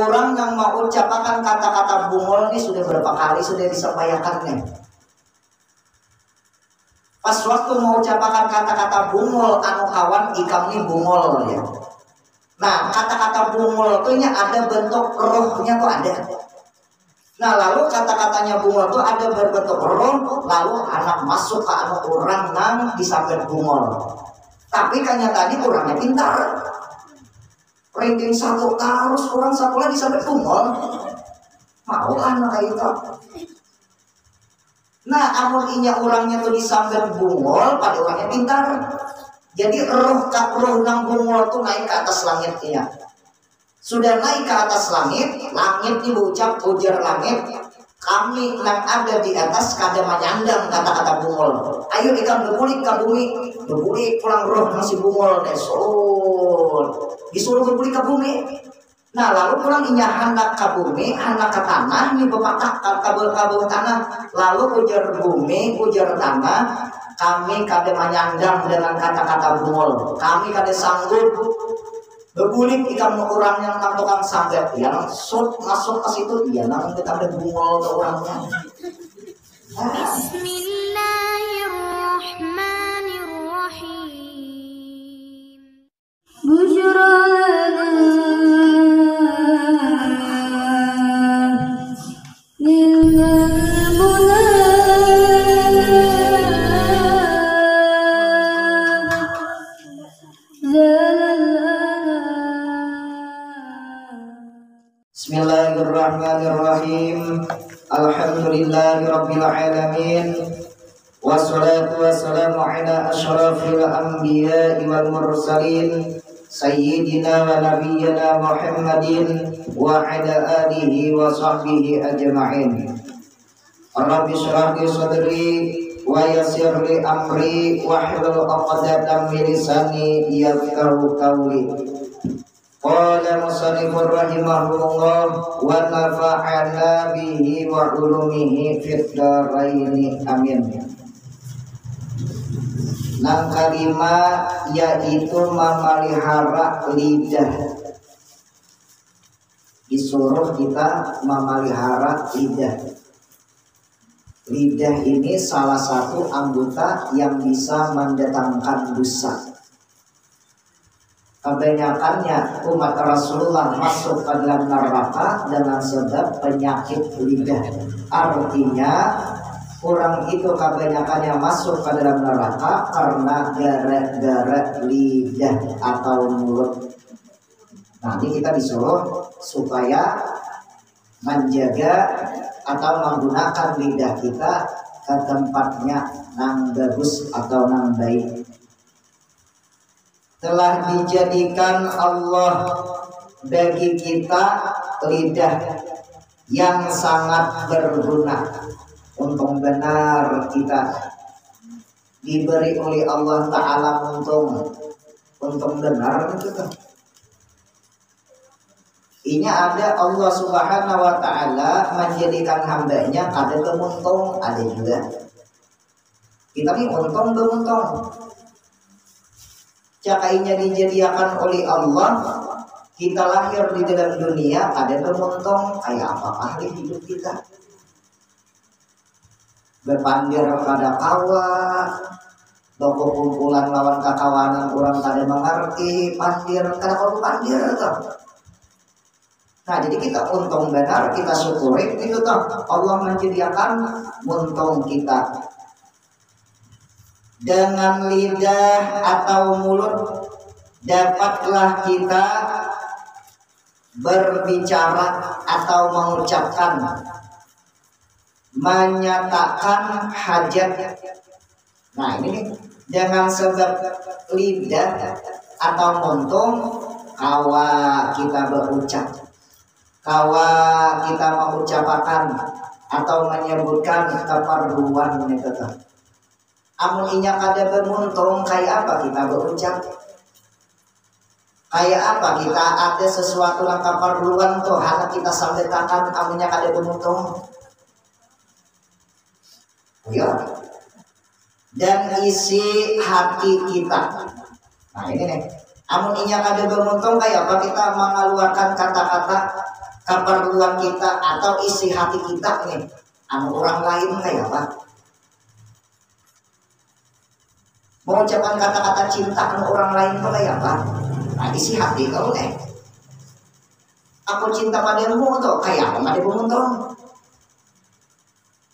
Orang yang mau ucapkan kata-kata bungol ini sudah berapa kali sudah disampaikan nih. Pas waktu mau ucapkan kata-kata bungol, anu kawan ikam ini bungol ya. Nah, kata-kata bungol itu ada bentuk rohnya tuh ada. Nah, lalu kata-katanya bungol tuh ada berbentuk roh, lalu anak masuk ke anu orang yang disabet bungol. Tapi kayaknya tadi orangnya pintar. Ranking satu terus orang sekolah disabet bungol. Mau anak itu. Nah, amun inya orangnya tuh disabet bungol, pada orangnya pintar. Jadi roh nang bungol tuh naik ke atas langitnya. Sudah naik ke atas langit diucap ujar langit. Kami yang ada di atas kada menyandang kata-kata bungol. Ayo ikan berkulik ke bumi, berkulik pulang roh masih bungol disuruh berkulik ke bumi. Nah, lalu pulang inya hendak ke bumi, hendak ke tanah, ini bepatah kabel tanah. Lalu ujar bumi, ujar tanah, kami kada menyandang dengan kata-kata bungol. Kami kada sanggup berkulik ikan orang yang tukang sanggap yang masuk ke situ dia nang kita ada bungol ke orangnya. Bismillahirrahmanirrahim. Busyra Bismillahirrahmanirrahim. Alhamdulillahirabbil alamin. Wassalatu wassalamu ala asyrafil anbiya'i wal mursalin sayyidina wa nabiyyina Muhammadin wa ala alihi wa sahbihi ajma'in. Rabbi shrah li sadri wa yassir li amri wahlul 'uqdatam min lisani yafqahu qawli. Qala musannifur rahimahullah wa nafa'ana bihi wa ulumihi fid dharaini amin. Nang kalima yaitu memelihara lidah. Disuruh kita memelihara lidah. Lidah ini salah satu anggota yang bisa mendatangkan dosa. Kebanyakannya umat Rasulullah masuk ke dalam neraka dengan sebab penyakit lidah. Artinya orang itu kebanyakannya masuk ke dalam neraka karena gara-gara lidah atau mulut. Nah, ini kita disuruh supaya menjaga atau menggunakan lidah kita ke tempatnya yang bagus atau yang baik. Telah dijadikan Allah bagi kita lidah yang sangat berguna. Untung benar kita diberi oleh Allah Ta'ala untung benar kita. Ini ada Allah Subhanahu Wa Ta'ala menjadikan hambanya ada kemuntung, ada juga kita ini untung beruntung. Cakainya dijadikan oleh Allah, kita lahir di dalam dunia ada kemuntung kayak apa ahli hidup kita. Berpandir pada kawan, toko kumpulan lawan kakawanan orang kada mengerti pandir kada perlu pandir tuh. Nah, jadi kita untung benar, kita syukuri itu tuh Allah menjadikan untung kita. Dengan lidah atau mulut dapatlah kita berbicara atau mengucapkan, menyatakan hajat. Nah, ini dengan sebab lidah atau muntung kawa kita berucap, kawa kita mengucapkan atau menyebutkan keperluan itu. Amun inya kada bermuntung kayak apa kita berucap? Kayak apa kita ada sesuatu yang keperluan tuh anak kita sampaikan amunnya kada bermuntung? Ya. Dan isi hati kita. Nah, ini nih. Amun inya kada bermuntung kayak apa kita mengeluarkan kata-kata keperluan kita atau isi hati kita nih anu orang lain kayak apa? Mengucapkan kata-kata cinta anu orang lain kayak apa? Nah, isi hati kau nih. Aku cinta padamu tuh kayak apa? Made buntong.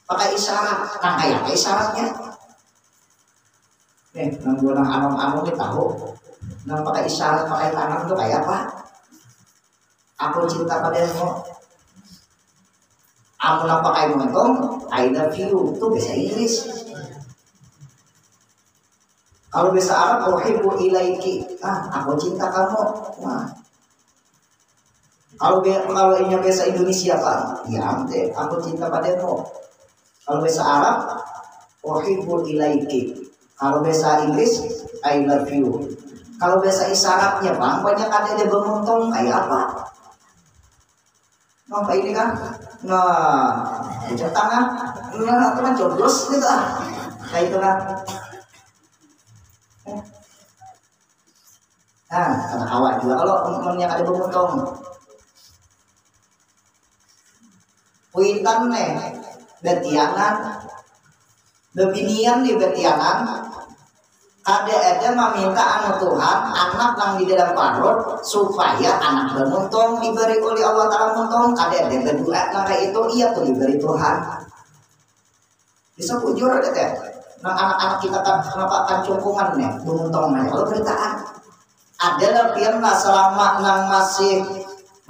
Pakai isyarat, nah kayak apa isyaratnya? Nang gulang anom-anom kita tahu. Nang pakai isyarat, pakai tangan tuh kayak apa? Aku cinta padamu. Aku nang pakai montong, I love you. Itu bahasa Inggris. Kalau bahasa Arab, uhibbu ilaiki. Aku cinta kamu. Nah. Kalau ini bahasa Indonesia Pak, ya ante, aku cinta padamu. Kalau bahasa Arab, uhibbu ilaiki. Kalau bahasa Inggris, I love you. Kalau bahasa isyaratnya Bang, banyak ada bermontong kayak apa? Nampak ini kan? Nah, ujung tangan, nah, itu kan joblos gitu kayak itu kan. Nah, kata awak juga kalau temennya ada bermontong. Puitan nih, betianan, bebinian di betianan. Ada meminta anu Tuhan anak yang di dalam parut supaya anak beruntung diberi oleh Allah Ta'ala untung. Ada berdua nah kayak itu iya tuh diberi Tuhan. Bisa pujur ada teh. Nah anak-anak kita kan kenapa akan cungkungan nih beruntung nih kalau beritaan. Ada lebihan lah selama nang masih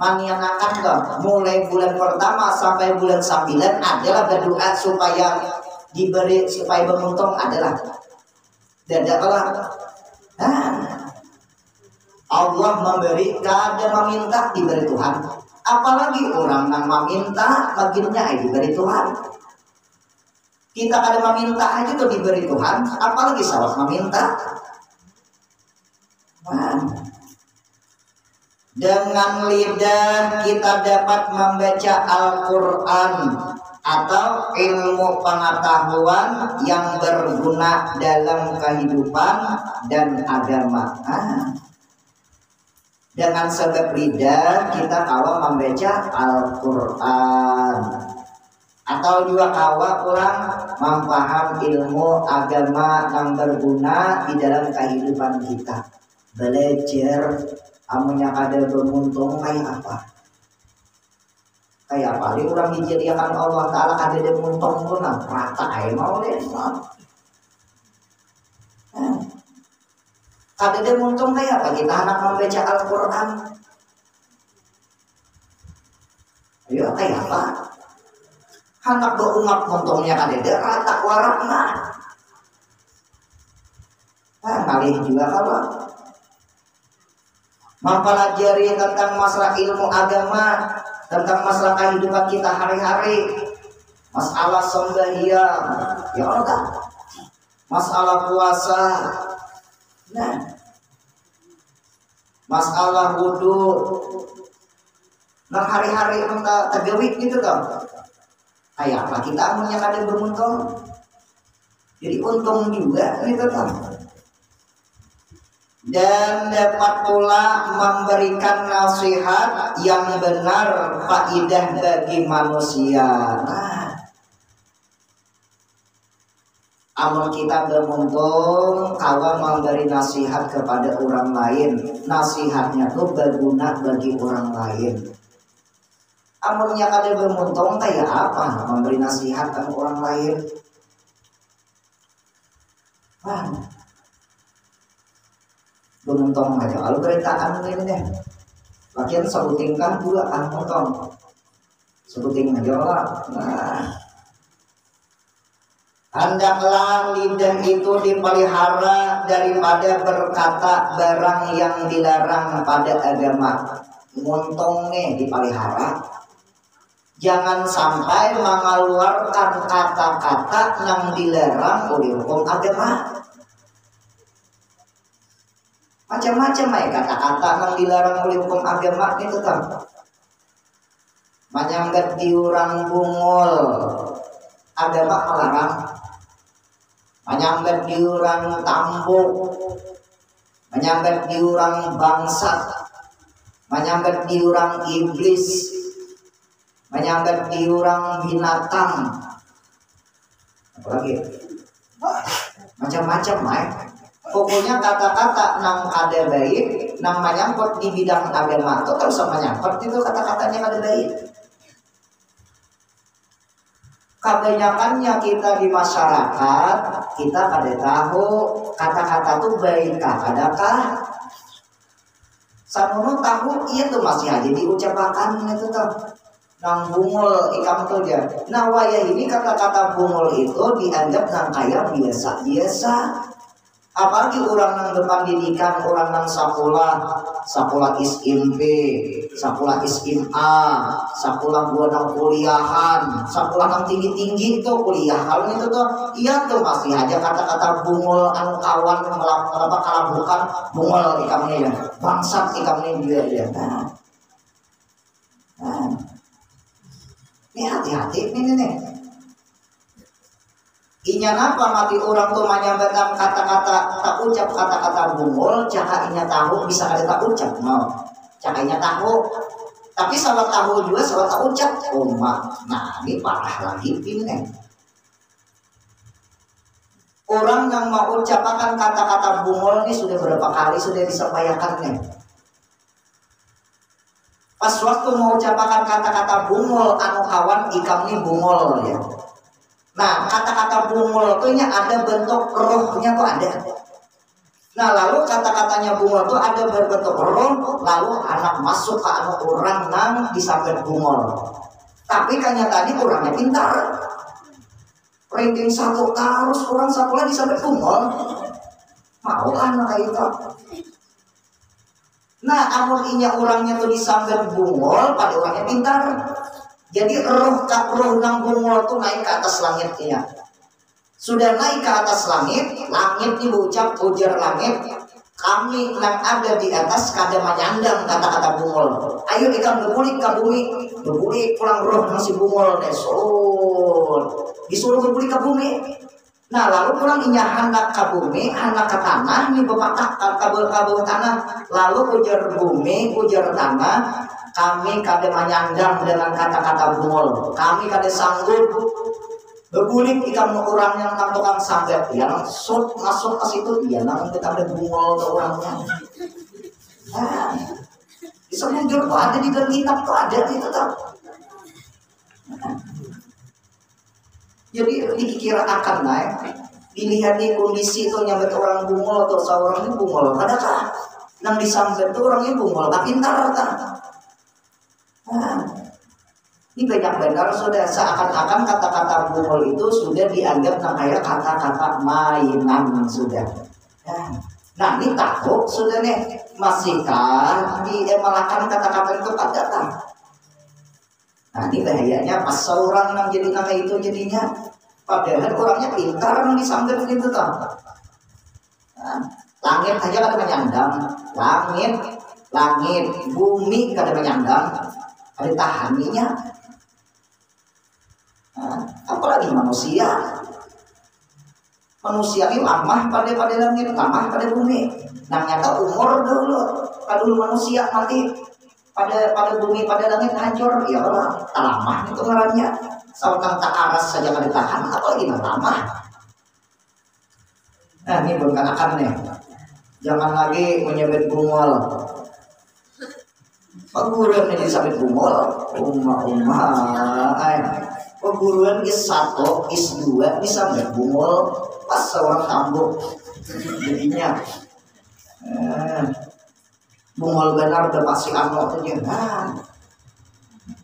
manianakan dong. Mulai bulan pertama sampai bulan 9 adalah berdoa supaya diberi supaya beruntung adalah. Dadaklah Allah memberi kada meminta diberi Tuhan. Apalagi orang yang meminta bagiannya diberi Tuhan. Kita kada meminta aja tuh diberi Tuhan, apalagi salah meminta. Dengan lidah kita dapat membaca Al-Quran atau ilmu pengetahuan yang berguna dalam kehidupan dan agama. Dengan sebab lidah kita kalau membaca Al-Quran atau juga kawa kurang memaham ilmu agama yang berguna di dalam kehidupan kita. Belajar amunya kada beruntung kayak apa? Kayak apa? Dia orang dijadikan Allah Ta'ala ada dia muntung pun rata aja mau deh. Ada dia muntung kayak apa? Kita anak membaca Al-Quran. Ayo kayak apa? Anak berumat muntungnya ada dia rata waraknya. Ngalih juga kalau mempelajari tentang masalah ilmu agama, tentang masalah kehidupan kita hari-hari, masalah sembahyang, ya Allah, masalah puasa, nah, masalah wudu, nah hari-hari kita tergawik gitu kan, kayak apa kita punya kada beruntung, jadi untung juga gitu kan. Dan dapat pula memberikan nasihat yang benar faidah bagi manusia. Nah, amal kita beruntung kalau memberi nasihat kepada orang lain. Nasihatnya tuh berguna bagi orang lain. Amalnya kada beruntung kayak apa? Memberi nasihat ke orang lain. Beruntung aja kalau beritaan ini deh. Bagian sebutingkan juga kan untung. Sebuting aja lah. Nah, hendaklah lidah itu dipelihara daripada berkata barang yang dilarang pada agama. Untungnya dipelihara. Jangan sampai mengeluarkan kata-kata yang dilarang oleh hukum agama. Macam-macam kata-kata yang dilarang oleh hukum agama itu kan. Menyambat diurang bungul, agama melarang. Menyambat diurang tambuk, menyambat diurang bangsat, menyambat diurang iblis, menyambat diurang binatang, apalagi macam-macam pokoknya kata-kata nang ada baik, nang menyangkut di bidang agama itu terus menyangkut itu kata-katanya ada baik. Kebanyakannya kita di masyarakat kita kada tahu kata-kata itu baik adakah. Samono tahu iya tuh masih aja diucapkan itu tuh nang bungul ikam tuh dia. Nah waya ini kata-kata bungul itu dianggap nang kayak biasa-biasa. Apalagi orang nang berpendidikan, orang nang sakulah SMP, sakulah SMA, sakulah gua nang kuliahan, sakulah nang tinggi-tinggi itu kuliahan itu tuh, iya tuh masih aja kata-kata bungul anu kawan melapa kalabukan bungul ikamnya ya, bangsat ikamnya dia. Ini hati-hati nih. Inya napa mati orang tuh menyambatkan kata-kata tak ucap kata-kata bungul, caka inya tahu bisa ada tak ucap mau, caka inya tahu, tapi salah tahu juga salah tak ucap, nah ini parah lagi ini. Orang yang mau ucapkan kata-kata bungul ini sudah berapa kali sudah disampaikan nih. Pas waktu mau ucapkan kata-kata bungul, anu kawan ikam nih bungul ya. Nah, kata-kata bungul itu ada bentuk rohnya tuh ada. Nah, lalu kata-katanya bungul itu ada berbentuk roh, lalu anak masuk ke anak orang nang disambut bungul. Tapi kayaknya tadi orangnya pintar. Ranking 1 terus orang sekolah disambut bungul. Mau anak itu. Nah, amuninya orangnya tuh disambut bungul, pada orangnya pintar. Jadi roh nang bungul tuh naik ke atas langitnya. Sudah naik ke atas langit diucap ujar langit. Kami yang ada di atas kada menyandang kata-kata bungul. Ayo ikan berkulik ke bumi, berkulik pulang roh masih bungul disuruh berkulik ke bumi. Nah lalu pulang inya hendak ke bumi, hendak ke tanah, ini bepatak kabel tanah. Lalu ujar bumi, ujar tanah. Kami kada menyandang dengan kata-kata bungul. Kami kada sanggup berguling ikan orang yang tukang sanggap yang masuk ke situ dia nang kita ada bungul ke orangnya. Nah, bisa mundur tuh ada di dalam kitab tuh ada di tetap. Jadi dikira akan naik, dilihat di kondisi itu nyampe orang bungul atau seorang ini bungul. Adakah nang disambut tuh orangnya bungul, tak pintar kan? Nah, ini banyak benar sudah seakan-akan kata-kata bungul itu sudah dianggap kayak kata-kata mainan sudah. Nah ini takut sudah nih masihkah diemalakan kata-kata itu pada kan? Nah ini bahayanya pas seorang yang jadi nama itu jadinya padahal orangnya pintar yang disambut gitu kan? Nah, langit aja kada menyandang, langit, bumi kada menyandang. Ada tahaninya. Nah, apalagi manusia ini lamah pada langit, lamah pada bumi. Nah nyata umur dulu manusia mati pada bumi pada langit hancur ya Allah lama itu ngarannya sautang tak aras saja kada tahan apalagi lama. Nah ini bukan akan nih jangan lagi menyebut bungol. Perguruan ini sampai bungol, perguruan is 1, is 2 bisa sampai bungol pas seorang tambuk jadinya. Bungol benar udah pasti ano tuh jangan.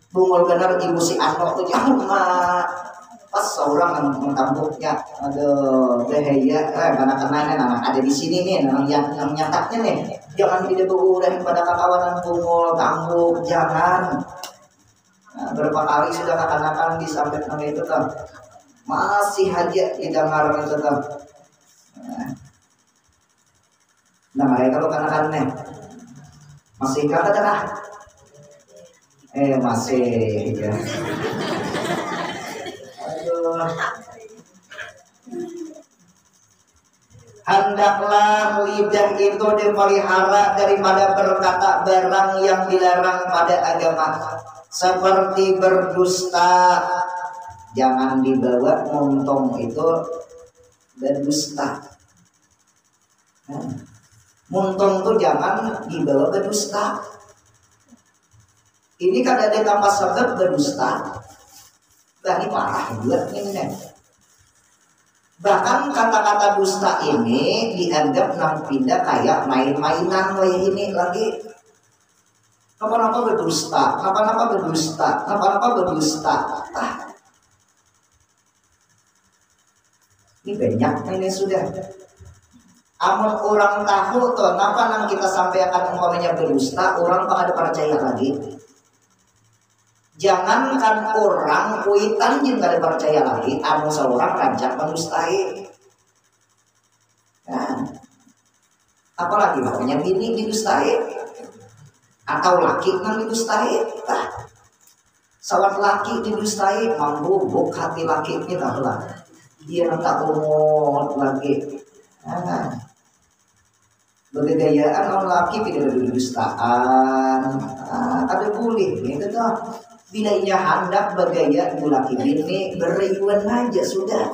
Bungol benar ibu si ano tuh jangan pas seorang yang tambuknya aduh bahaya anak ada di sini nih yang nyataknya nih. Jangan tidak berulang pada kawanan bungul, tambuk, jangan. Nah, berapa kali sudah katakan disambut nama itu kan masih aja didengar itu kan. Nah, mereka kalau katakan masih kata dah. Masih ya. Aduh. Hendaklah lidah itu dipelihara daripada berkata barang yang dilarang pada agama. seperti berdusta. Jangan dibawa montong itu berdusta. Montong tuh jangan dibawa berdusta. Ini kan ada tanpa sebab berdusta. Nah, ini parah juga ini. Bahkan kata-kata dusta ini dianggap nang pindah kayak main-mainan kayak ini lagi. Kenapa berdusta? Kenapa berdusta? Kenapa berdusta? Ini banyak ini sudah. Amun orang tahu tuh, kenapa nang kita sampaikan umpamanya berdusta, orang pada percaya lagi. Jangankan orang kuitan yang gak percaya lagi, amun seorang rancak mendustai. Nah, apalagi makanya bini didustai atau laki nang didustai. Sawat laki didustai, membubuk hati laki ini lah. Dia tak umur lagi. Bergayaan orang laki tidak ada dustaan. Ada boleh itu tuh. Bila ia hendak bergaya laki bini beriuan aja sudah.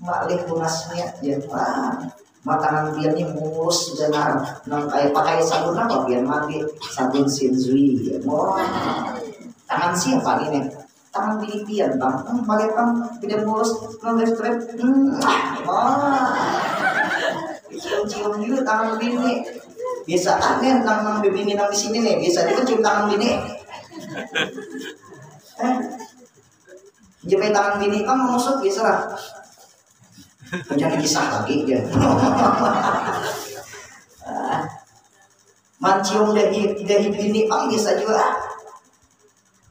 Maklih lunasnya ya makanan biarnya mulus benar. Nang kayak pakai sabun apa biar mandi sabun Shinzui ya. Tangan siapa ini? Tangan Filipian bang, pakai bang tidak mulus, nggak strip, cium-cium juga tangan bini. Biasa aneh nang bini nang di sini nih, biasa juga cium tangan bini. Jepit tangan bini kan menusuk biasa lah. Jangan kisah lagi ya. Mencium dahi bini kan biasa juga.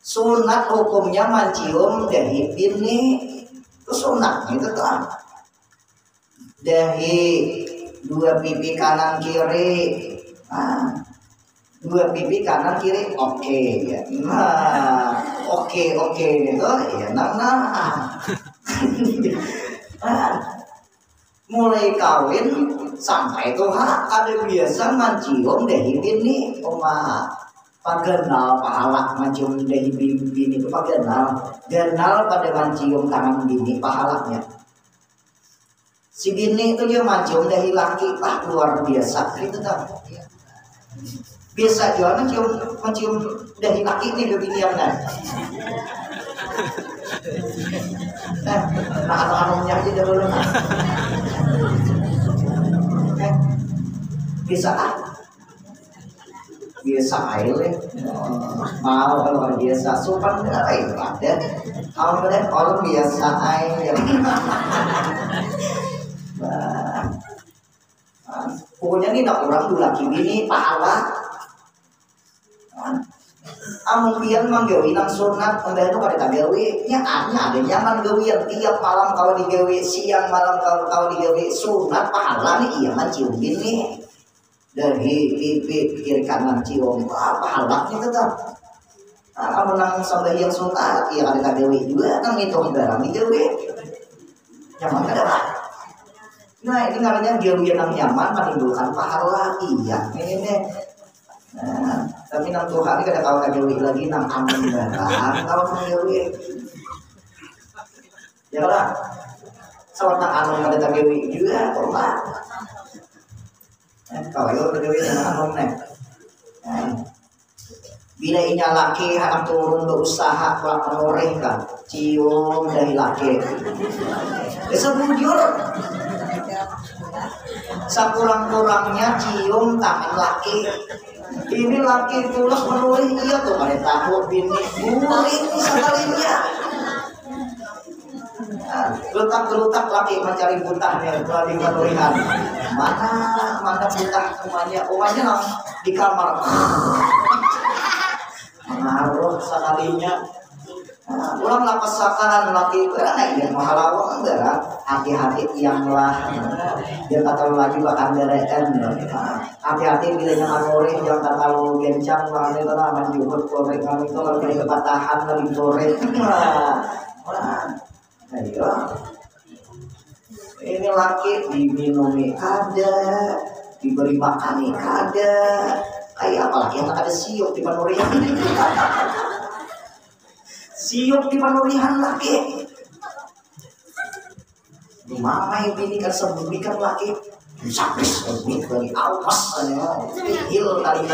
Sunat hukumnya mencium dahi bini itu sunat itu tuh. Dahi dua pipi kanan kiri, dua pipi kanan kiri oke ya. Oke itu ya mulai kawin sampai tuh ada biasa mencium dahi bini pagenal pahala mencium dahi bini itu pagenal pada mencium tangan bini pahalanya. Si bini itu dia mencium dahi laki luar biasa gitu tuh. Biasa juga mencium dahi laki ini ke bini yang kan. Nah anomnya aja dulu. Biasa air mau kalau biasa sopan nggak air ada kalau biasa air pokoknya ini nak orang dulu laki bini pahala amulian manggawi nang sunat anda itu pada gawe nya ada nyaman gawian tiap malam kalau digawe siang malam kalau digawe sunat pahala nih iya mencium bini dari pipi kiri kanan cium pahalanya tetap. Kamu nang sampai yang sunat iya ada gawe juga nang itu barang digawe nyaman ada lah. Nah ini namanya gawian yang nyaman menimbulkan pahala iya ini nih. Nah, tapi nang Tuhan ini kada kau gawe lagi nang aman barang kalau gawe ya lah. Sawat nang aman kada gawe juga Allah. Kalau itu berdua dengan anomnya. Bila inya laki anak turun berusaha kelak menoreh kan, cium dari laki. Sebujur, sekurang-kurangnya cium tangan laki. Ini laki tulus menulis iya tuh pada tahu bini murid sekalinya. Gelutak-gelutak laki mencari butahnya telah dikatakan mana butah umanya di kamar mengaruh sekalinya ulang lapas sakaran laki karena yang mahalawang enggak hati-hati yang lah dia kata lagi bahkan dereken hati-hati bila yang amore yang kata lu gencang lah itu lah menjuhut korek kami itu lagi kepatahan lagi korek ayo ini laki diminumi ada diberi makani ada kayak apalagi yang ada siuk di manuri siup di panurihan laki. Di mama ini kan sebunikan laki. Sapris sebut dari awas aja. Hil kali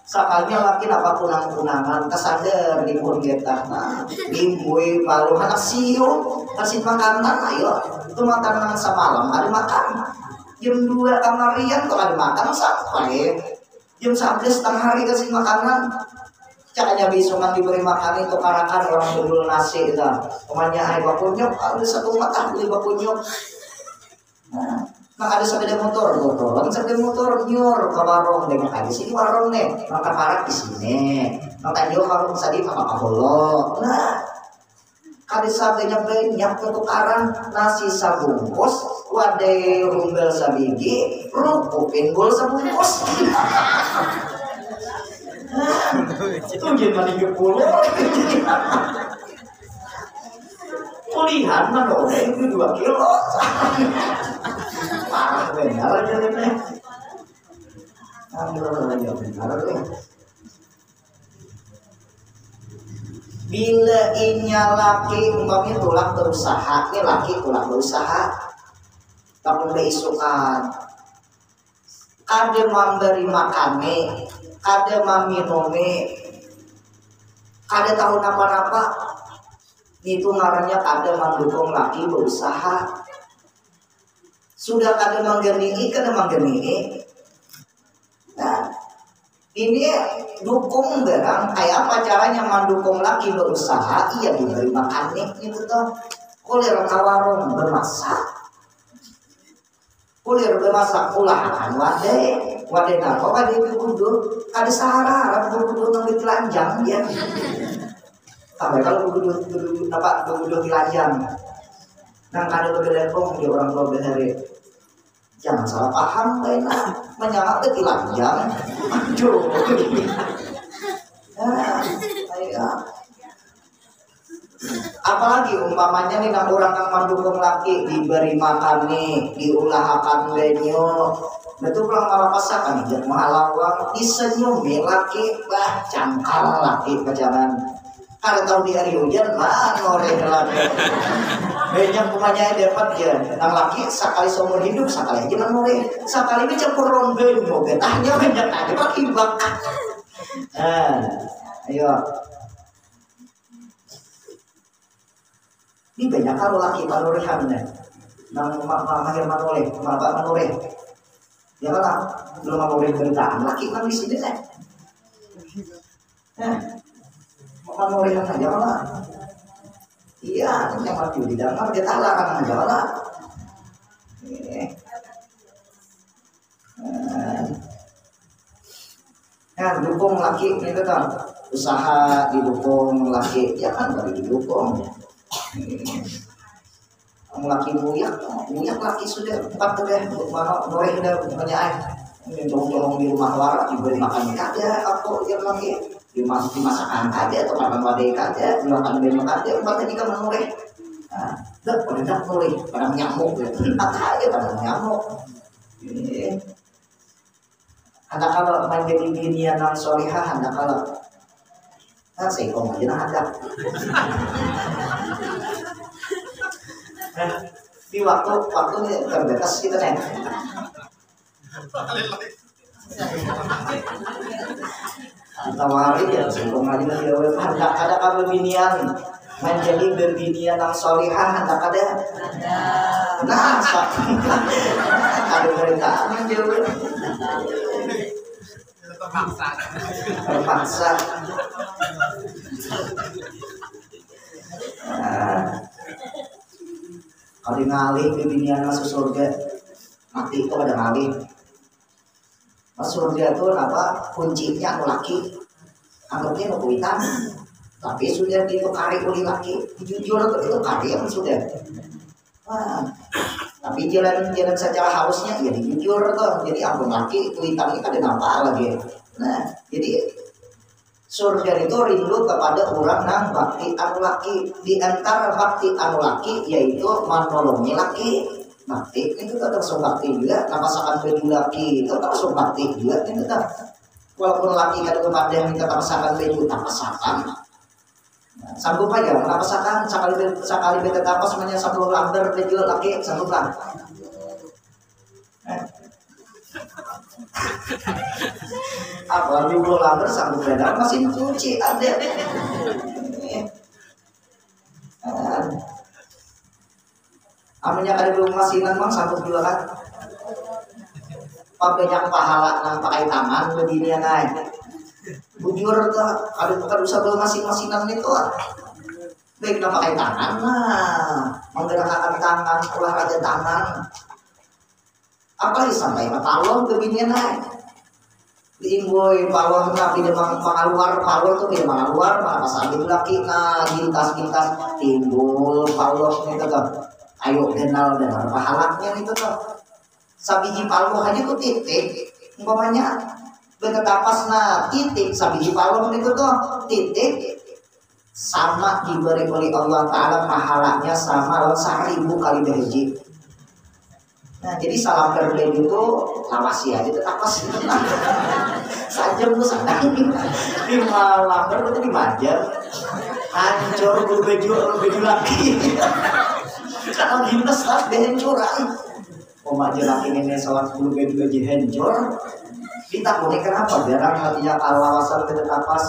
sakalnya laki apa kunang-kunangan kesadar di purgeta nah gimbui palu anak siup kasih makanan ayo itu makanan semalam ada makan jam 2 kamarian tuh ada makan sampai jam 11 setengah hari kasih makanan caranya bisungan diberi makan itu karakan orang bedul nasi itu pokoknya air bakunyok ada satu mata beli bakunyok nah ada sepeda motor, sepeda motor nyur ke warung deh maka di sini warung nih, maka parak di sini, maka dia warung tadi apa kaholo. Nah, kali sabenya banyak tukaran nasi sabungkus, wadai rumbel sabigi, rupupin bol sabungkus. Itu gimana 30? Kulihan mana itu 2 kilo. Parah benar aja nih. Benar tuh. Bila inya laki umpamanya tulang berusaha, ini laki tulang berusaha, tapi beisukan. Kade memberi makane, kade meminumi, kade tahu napa-napa. Itu ngarannya kade mendukung laki berusaha. Sudah kada menggenii, kada menggenii. Nah, ini dukung berang. Kayak apa caranya mendukung laki berusaha? Iya diberi makan nih, itu tuh. Kulir kawarung bermasak, kulir bermasak ulangan wade napa wade kudu kada sahara kudu ngambil telanjang ya. Sampai kalau kudu telanjang. Nang kada begelepong di orang tua behari. Jangan salah paham kayaknya menyangka ke telanjang. Aduh. Apalagi umpamanya nih nang orang yang mendukung laki diberi makan nih, diulahakan benyo. Betul pulang malah pasakan nih, mahalawang disenyumi laki, bah cangkal laki pacaran. Kalau tahu di hari hujan, ngoreh lagi. Banyak kumanya dapat ya, nang laki sekali seumur hidup, sekali aja nang ngoreh, sekali ini campur ronde, mau getahnya banyak aja pakai bak. Ayo. Ini banyak kalau laki panurihan nih, nang mahir manore, bapak manore. Ya kan, belum manore beritaan, laki kan di sini nih. Manurihan aja lah. Iya, yang mati di dalam dia talarang aja lah. Nah, dukung laki itu kan usaha didukung laki, ya kan baru didukung. Laki muyak laki sudah 4 udah mana boleh udah banyak tolong di rumah warak diberi makan kada apa yang lagi dimasakan kada atau makan wadai kada dimakan beli kada 4 tadi kan menureh dah pada nureh pada nyamuk aja pada nyamuk anda kalau menjadi binian yang solihah anda kalau saya kong aja nah ada di waktu ini terbatas kita nih. Tawarin ya, sebelum lagi hendak ada kabebinian menjadi berbinian yang solihah hendak ada. Nah, ada perintah yang jauh. Terpaksa. Kalau ngalih di dunia masuk surga mati itu ada ngalih masuk surga itu apa kuncinya laki anggapnya kuitan tapi sudah ditukari oleh laki jujur itu kari yang sudah tapi jalan secara halusnya ya jujur tuh jadi ampun laki kuitan ini ada apa lagi nah jadi surga itu rindu kepada orang nang bakti anu laki. Di antara bakti anu laki yaitu menolongi laki. Bakti itu termasuk bakti juga. Napasakan baju laki itu termasuk bakti juga. Itu kan walaupun laki kada kepada minta pasangan baju napasakan. Sanggup aja, kenapa sekali beta tapas semuanya 10 lembar video lagi sanggup lah. Apa 20 lembar sanggup beda mesin cuci ada. Aminnya kada belum masinan mang sanggup juga kan. Banyak pahala nang pakai tangan begini ya naik. Bujur tuh, ada bukan usah bawa masing-masinan itu. Baik nak pakai tangan, menggerakkan tangan, olahraga tangan. Apalagi sampai palong begini naik. Diimboy palong tapi dia mengaluar palong tuh dia mengaluar, apa saja laki gintas timbul palong itu tuh. Ayo kenal dengan pahalanya itu tuh. Sabiji palong aja tuh titik, umpamanya betetapas titik sabiji palong itu tuh titik sama diberi oleh Allah Ta'ala pahalanya sama 1000 kali berhaji. Nah jadi salam berbeda itu lawasi aja tetapas saja bu sadang 5 lamber itu dimajar hancur baju laki kalau gintes lah dihancuran pemajar laki ini sholat bulu baju hancur ditakuni kenapa biar hatinya alawasan betetapas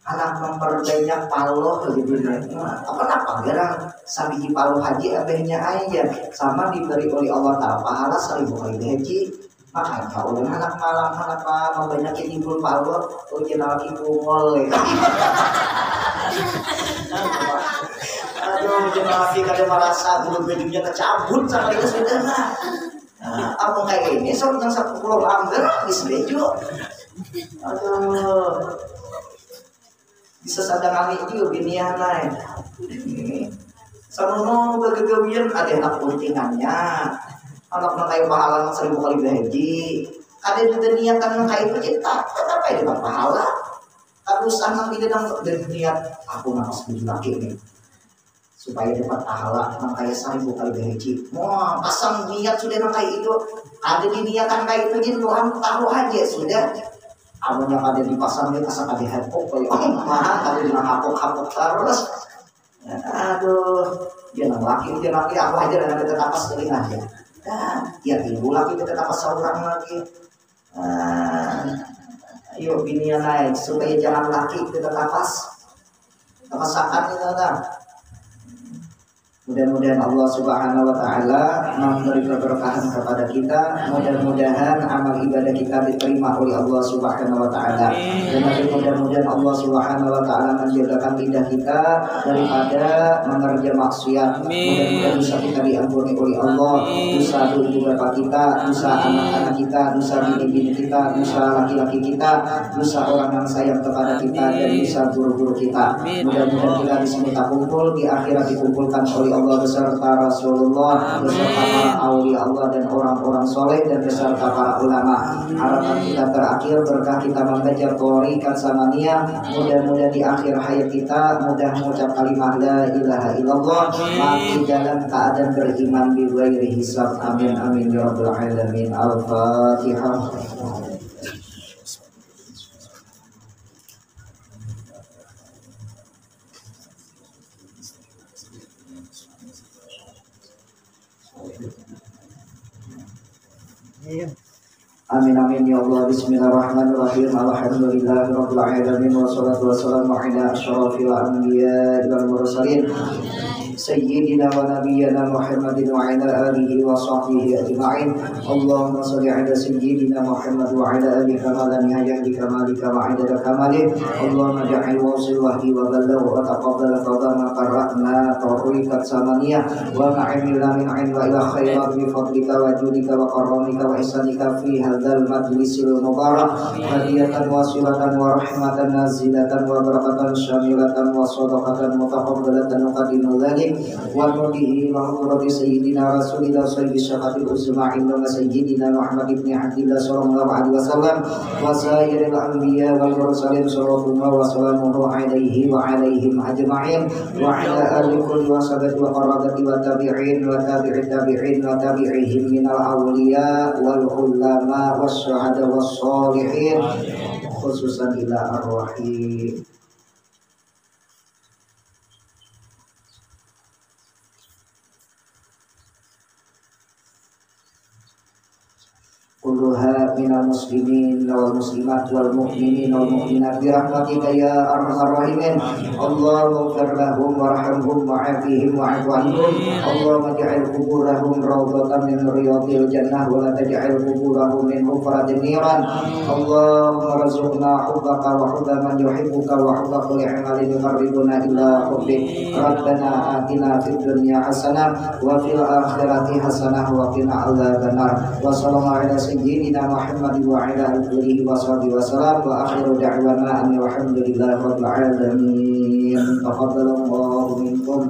anak memperbanyak paloh gitu apa gerang sabiji paloh haji abahnya aja sama diberi oleh Allah Ta'ala pahala 1000 kali haji makanya oleh anak malam apa membanyakin ibu paloh jangan lagi kumol aduh jangan lagi kada merasa bulu bajunya kecabut sama itu sudah apa kayak ini soalnya 10 lembar habis baju aduh bisa sadang kali juga binian lain. Sama kegawian ada anak untingannya, anak kayak pahala 1000 kali berhaji. Ada juga niatan kayak itu kita, kenapa ya dapat pahala? Harus anak tidak dapat niat aku nafas laki ini supaya dapat pahala kayak 1000 kali berhaji. Mau pasang niat sudah kayak itu, ada di niatan kayak itu jadi Tuhan tahu aja sudah. Awalnya ada dipasang dia kasar ada hapok kayak mahal ada di hapok terus aduh dia laki aku aja dan ada tetapas teling aja ya ibu laki tetapas seorang lagi ayo binian naik supaya jangan laki tetapas tapasakan itu ada. Mudah-mudahan Allah Subhanahu wa Ta'ala memberi keberkahan kepada kita. Mudah-mudahan amal ibadah kita diterima oleh Allah Subhanahu wa Ta'ala. Dan mudah-mudahan Allah Subhanahu wa Ta'ala menjagakan lidah kita daripada mengerja maksiat. Mudah-mudahan dosa kita diampuni oleh Allah. Dosa ibu bapak kita, dosa anak-anak kita, dosa bini-bini kita, dosa laki-laki kita, dosa orang yang sayang kepada kita, dan dosa guru-guru kita. Mudah-mudahan kita di sini tak kumpul, di akhirat dikumpulkan oleh Allah beserta Rasulullah, beserta para aulia Allah dan orang-orang soleh, dan beserta para ulama. Harapan kita terakhir berkah kita membaca Thoriqat Samaniyah. Mudah-mudahan di akhir hayat kita mudah mengucap kalimat la ilaha illallah, mati dalam keadaan beriman bi ghairi hisab. Amin amin ya rabbal alamin. Al-Fatihah. Amin amin ya Allah. Bismillahirrahmanirrahim. Alhamdulillahirabbil alamin wassalatu wassalamu ala asyrafil anbiya'i wal mursalin sayyidina wa nabiyyina Muhammadin wa ala alihi wa sahbihi ajma'in. Allahumma shalli ala sayyidina Muhammad wa ala alihi kama lam yahdi kamalika wa adada kamalih. Allahumma ja'al wasil wahyi wa balagh wa taqabbal qadama qara'na Thoriqat Samaniyah wa na'imna min 'in wa ila khairat bi fadlika wa judika wa karamika wa ihsanika fi hadzal majlisil mubarak hadiyatan wasilatan wa rahmatan nazilatan wa barakatan syamilatan wa shadaqatan mutaqabbalatan qadimul dzalik wa nudihi mahmurati sayyidina rasulillah sayyidi syafaatil uzma'in wa sayyidina Muhammad ibn Abdillah sallallahu alaihi wasallam wa sayyidil anbiya wal mursalin sallallahu wa sallamuhu alaihi wa alaihim ajma'in wa ala alihi kulli wa sahabati wa qarabati wa tabi'in wa tabi'it tabi'in wa tabi'ihim minal awliya wal ulama was syuhada was sholihin khususan ila arwahi minal muslimin wal muslimat wal mu'minin wal mu'minat bi rahmatika ya arhamar rahimin. Allahumma ighfir lahum warhamhum wa'afihim wa'fu anhum. Allahumma ij'al quburahum rawdatan min riyadil jannah wa la taj'al quburahum min hufratin niran. Allahumma rzuqna hubbaka wa hubba man yuhibbuka wa hubba kulli amalin yuqarribuna ila hubbik. Rabbana atina fid dunya hasanah wa fil akhirati hasanah wa qina adzabannar. Wa sallallahu ala sayyidina Muhammad wa ala alihi wa sahbihi wa sallam wa akhiru da'wana alhamdulillahi rabbil alamin. Taqabbalallahu minkum.